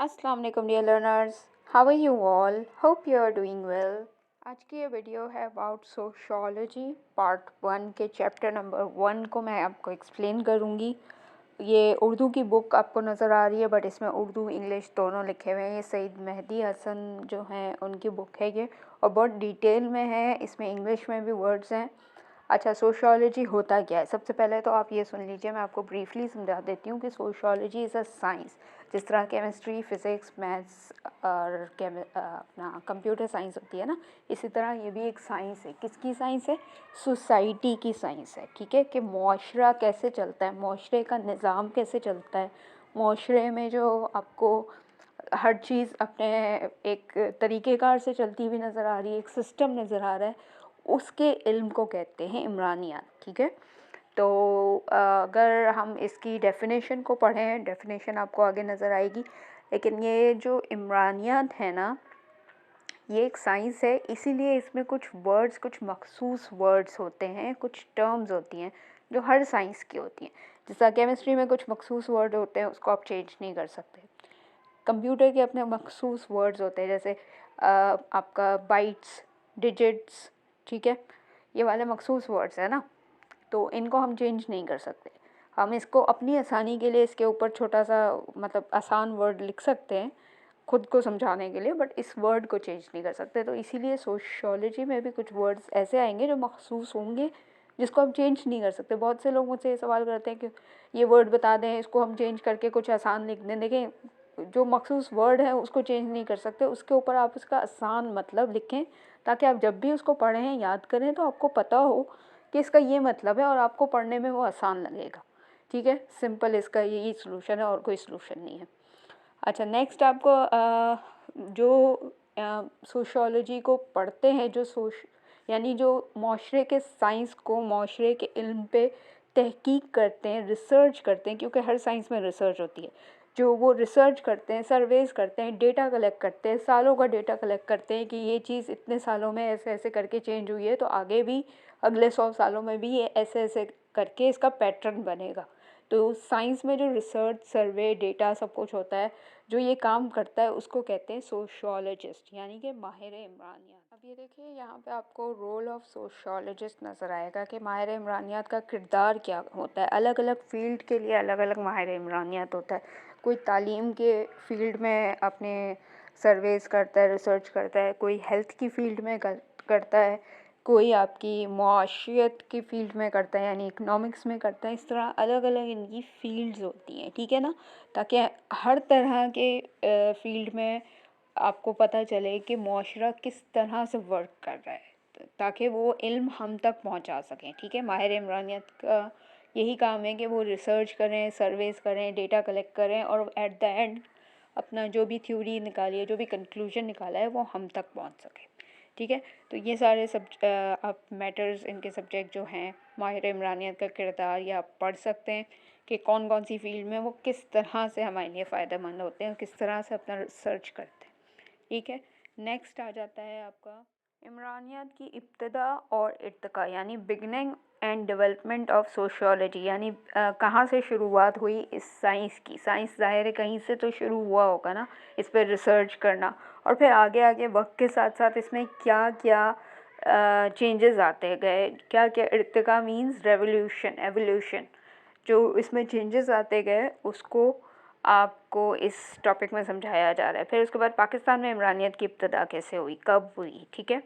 अस्सलाम वालेकुम dear learners, how are you all? Hope you are doing well. आज की ये वीडियो है अबाउट सोशियोलॉजी पार्ट 1 के चैप्टर नंबर 1 को मैं आपको एक्सप्लेन करूँगी। ये उर्दू की बुक आपको नज़र आ रही है, बट इसमें उर्दू इंग्लिश दोनों लिखे हुए हैं। ये सईद मेहदी हसन जो हैं उनकी बुक है ये, और बहुत डिटेल में है, इसमें इंग्लिश में भी वर्ड्स हैं। अच्छा, सोशियोलॉजी होता क्या है? सबसे पहले तो आप ये सुन लीजिए, मैं आपको ब्रीफली समझा देती हूँ कि सोशियोलॉजी इज़ अ साइंस। जिस तरह केमिस्ट्री, फिज़िक्स, मैथ्स और अपना कंप्यूटर साइंस होती है ना, इसी तरह ये भी एक साइंस है। किसकी साइंस है? सोसाइटी की साइंस है। ठीक है, कि मुआशरा कैसे चलता है, मुआशरे का निज़ाम कैसे चलता है, मुआशरे में जो आपको हर चीज़ अपने एक तरीक़ेकार से चलती हुई नज़र आ रही है, एक सिस्टम नज़र आ रहा है, उसके इल्म को कहते हैं इमरानियात। ठीक है, तो अगर हम इसकी डेफिनेशन को पढ़ें, डेफिनेशन आपको आगे नज़र आएगी, लेकिन ये जो इमरानियात है ना, ये एक साइंस है, इसीलिए इसमें कुछ वर्ड्स, कुछ मखसूस वर्ड्स होते हैं, कुछ टर्म्स होती हैं जो हर साइंस की होती हैं। जैसा केमिस्ट्री में कुछ मखसूस वर्ड होते हैं, उसको आप चेंज नहीं कर सकते। कंप्यूटर के अपने मखसूस वर्ड्स होते हैं, जैसे आपका बाइट्स, डिजिट्स, ठीक है, ये वाले मखसूस वर्ड्स है ना, तो इनको हम चेंज नहीं कर सकते। हम इसको अपनी आसानी के लिए इसके ऊपर छोटा सा मतलब आसान वर्ड लिख सकते हैं खुद को समझाने के लिए, बट इस वर्ड को चेंज नहीं कर सकते। तो इसीलिए सोशियोलॉजी में भी कुछ वर्ड्स ऐसे आएंगे जो मखसूस होंगे, जिसको हम चेंज नहीं कर सकते। बहुत से लोग मुझसे ये सवाल करते हैं कि ये वर्ड बता दें, इसको हम चेंज करके कुछ आसान लिख दें। देखें, जो मखसूस वर्ड है उसको चेंज नहीं कर सकते, उसके ऊपर आप उसका आसान मतलब लिखें, ताकि आप जब भी उसको पढ़ें, याद करें, तो आपको पता हो कि इसका ये मतलब है और आपको पढ़ने में वो आसान लगेगा। ठीक है, सिंपल इसका यही सलूशन है और कोई सलूशन नहीं है। अच्छा, नेक्स्ट आपको जो सोशियोलॉजी को पढ़ते हैं, जो यानी जो माशरे के साइंस को, माशरे के इल्म पे तहकीक करते हैं, रिसर्च करते हैं, क्योंकि हर साइंस में रिसर्च होती है, जो वो रिसर्च करते हैं, सर्वेस करते हैं, डेटा कलेक्ट करते हैं, सालों का डेटा कलेक्ट करते हैं कि ये चीज़ इतने सालों में ऐसे ऐसे करके चेंज हुई है, तो आगे भी अगले 100 सालों में भी ये ऐसे ऐसे करके इसका पैटर्न बनेगा। तो साइंस में जो रिसर्च, सर्वे, डेटा सब कुछ होता है, जो ये काम करता है, उसको कहते हैं सोशियोलॉजिस्ट, यानी कि माहिर इमरानियात। अब ये देखिए, यहाँ पे आपको रोल ऑफ सोशियोलॉजिस्ट नज़र आएगा कि माहिर इमरानियात का किरदार क्या होता है। अलग अलग फील्ड के लिए अलग अलग माहिर इमरानियात होता है। कोई तालीम के फील्ड में अपने सर्वेस करता है, रिसर्च करता है, कोई हेल्थ की फील्ड में करता है, कोई आपकी मुआशियत की फ़ील्ड में करता है, यानी इकनॉमिक्स में करता है। इस तरह अलग अलग इनकी फ़ील्ड्स होती हैं। ठीक है ना, ताकि हर तरह के फ़ील्ड में आपको पता चले कि मुआशरा किस तरह से वर्क कर रहा है, ताकि वो इल्म हम तक पहुंचा सकें। ठीक है, माहिर इमरानियत का यही काम है कि वो रिसर्च करें, सर्वेस करें, डेटा कलेक्ट करें, और एट द एंड अपना जो भी थ्योरी निकाली है, जो भी कंक्लूजन निकाला है, वो हम तक पहुंच सके। ठीक है, तो ये सारे आप मैटर्स, इनके सब्जेक्ट जो हैं, माहिर इमरानियत का किरदार, ये आप पढ़ सकते हैं कि कौन कौन सी फील्ड में वो किस तरह से हमारे लिए फ़ायदेमंद होते हैं, किस तरह से अपना रिसर्च करते हैं। ठीक है, नेक्स्ट आ जाता है आपका इमरानियत की इब्तदा और इर्तिका, यानी beginning and development of sociology, यानी कहाँ से शुरुआत हुई इस साइंस की। साइंस ज़ाहिर है कहीं से तो शुरू हुआ होगा ना, इस पर रिसर्च करना, और फिर आगे आगे वक्त के साथ साथ इसमें क्या क्या चेंजेस आते गए, क्या क्या। इर्तिका मीन्स रेवोल्यूशन, एवोल्यूशन, जो इसमें चेंजेस आते गए उसको आपको इस टॉपिक में समझाया जा रहा है। फिर उसके बाद पाकिस्तान में इमरानियत की इब्तदा कैसे हुई, कब हुई। ठीक है,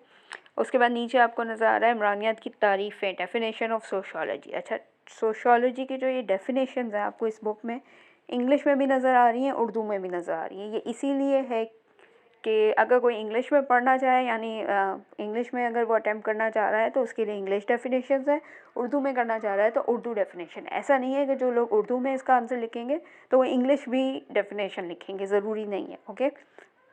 उसके बाद नीचे आपको नज़र आ रहा है इमरानियत की तारीफ़ें, डेफिनेशन ऑफ सोशियोलॉजी। अच्छा, सोशियोलॉजी की जो ये डेफिनेशन है आपको इस बुक में इंग्लिश में भी नज़र आ रही हैं, उर्दू में भी नज़र आ रही हैं। ये इसीलिए है कि अगर कोई इंग्लिश में पढ़ना चाहे, यानी इंग्लिश में अगर वो अटैम्प्ट करना चाह रहा है तो उसके लिए इंग्लिश डेफिनेशंस है, उर्दू में करना चाह रहा है तो उर्दू डेफिनेशन। ऐसा नहीं है कि जो लोग उर्दू में इसका आंसर लिखेंगे तो वो इंग्लिश भी डेफिनेशन लिखेंगे, ज़रूरी नहीं है। ओके,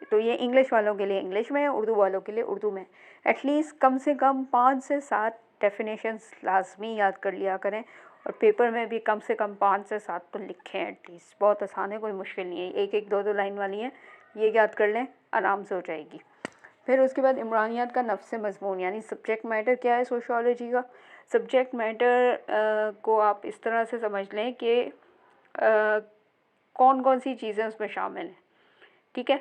तो ये इंग्लिश वालों के लिए इंग्लिश में है, उर्दू वालों के लिए उर्दू में। एटलीस्ट कम से कम 5 से 7 डेफिनेशंस लाजमी याद कर लिया करें, और पेपर में भी कम से कम 5 से 7 तो लिखें एटलीस्ट। बहुत आसान है, कोई मुश्किल नहीं है, एक एक दो दो लाइन वाली है, ये याद कर लें, आराम से हो जाएगी। फिर उसके बाद इमरानियत का नफ्स मज़मून, यानी सब्जेक्ट मैटर क्या है सोशियोलॉजी का। सब्जेक्ट मैटर को आप इस तरह से समझ लें कि कौन कौन सी चीज़ें उसमें शामिल हैं। ठीक है,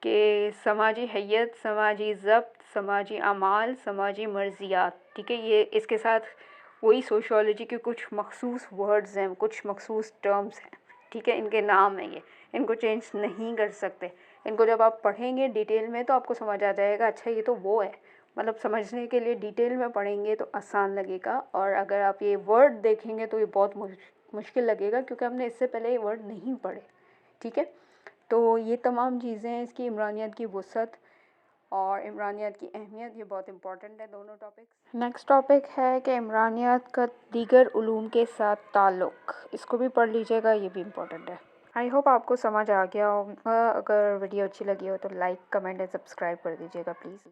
कि समाजी हैयत, समाजी ज़ब्त, समाजी अमाल, समाजी मर्ज़ियात। ठीक है, ये इसके साथ वही सोशियोलॉजी के कुछ मखसूस वर्ड्स हैं, कुछ मखसूस टर्म्स हैं। ठीक है, इनके नाम हैं ये, इनको चेंज नहीं कर सकते। इनको जब आप पढ़ेंगे डिटेल में तो आपको समझ आ जाएगा, अच्छा ये तो वो है। मतलब समझने के लिए डिटेल में पढ़ेंगे तो आसान लगेगा, और अगर आप ये वर्ड देखेंगे तो ये बहुत मुश्किल लगेगा, क्योंकि हमने इससे पहले ये वर्ड नहीं पढ़े। ठीक है, तो ये तमाम चीज़ें हैं, इसकी इमरानियत की वुसअत और इमरानियत की अहमियत, ये बहुत इंपॉर्टेंट है दोनों टॉपिक्स। नेक्स्ट टॉपिक है कि इमरानियत का दीगर उलूम के साथ ताल्लुक़, इसको भी पढ़ लीजिएगा, ये भी इम्पोर्टेंट है। आई होप आपको समझ आ गया होगा। अगर वीडियो अच्छी लगी हो तो लाइक, कमेंट एंड सब्सक्राइब कर दीजिएगा प्लीज़।